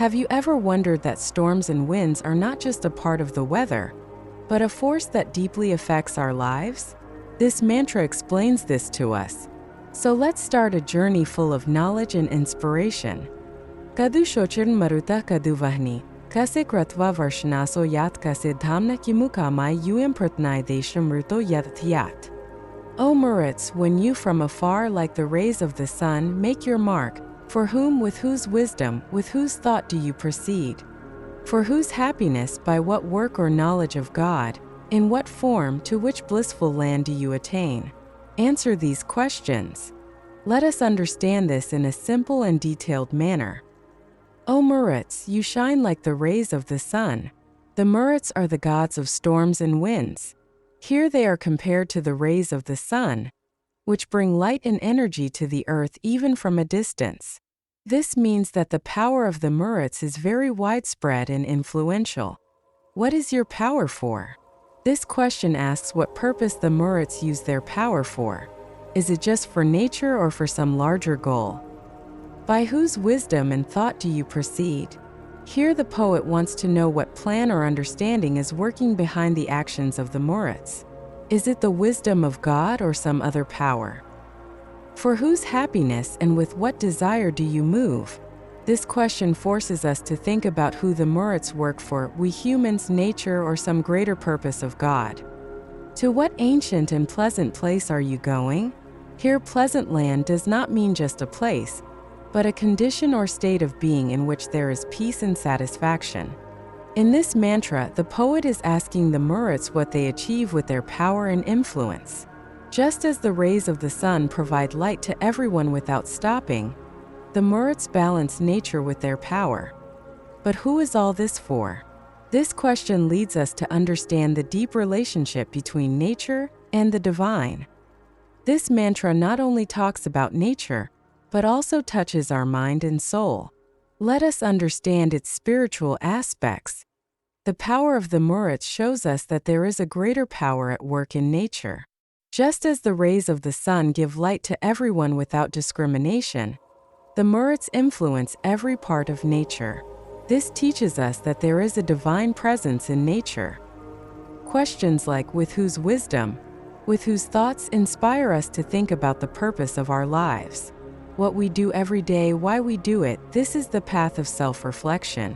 Have you ever wondered that storms and winds are not just a part of the weather, but a force that deeply affects our lives? This mantra explains this to us. So let's start a journey full of knowledge and inspiration. Kadu shochirn maruta kadu vahni, kase kratva varshanaso yat kase dhamna kimukamai uim pratnai mruto yat. O Maruts, when you from afar like the rays of the sun make your mark, for whom, with whose wisdom, with whose thought do you proceed? For whose happiness, by what work or knowledge of God, in what form, to which blissful land do you attain? Answer these questions. Let us understand this in a simple and detailed manner. O Maruts, you shine like the rays of the sun. The Maruts are the gods of storms and winds. Here they are compared to the rays of the sun, which bring light and energy to the earth even from a distance. This means that the power of the Maruts is very widespread and influential. What is your power for? This question asks what purpose the Maruts use their power for. Is it just for nature or for some larger goal? By whose wisdom and thought do you proceed? Here the poet wants to know what plan or understanding is working behind the actions of the Maruts. Is it the wisdom of God or some other power? For whose happiness and with what desire do you move? This question forces us to think about who the Maruts work for, we humans, nature, or some greater purpose of God. To what ancient and pleasant place are you going? Here, pleasant land does not mean just a place, but a condition or state of being in which there is peace and satisfaction. In this mantra, the poet is asking the Maruts what they achieve with their power and influence. Just as the rays of the sun provide light to everyone without stopping, the Maruts balance nature with their power. But who is all this for? This question leads us to understand the deep relationship between nature and the divine. This mantra not only talks about nature, but also touches our mind and soul. Let us understand its spiritual aspects. The power of the Maruts shows us that there is a greater power at work in nature. Just as the rays of the sun give light to everyone without discrimination, the Maruts influence every part of nature. This teaches us that there is a divine presence in nature. Questions like with whose wisdom, with whose thoughts inspire us to think about the purpose of our lives. What we do every day, why we do it, this is the path of self-reflection.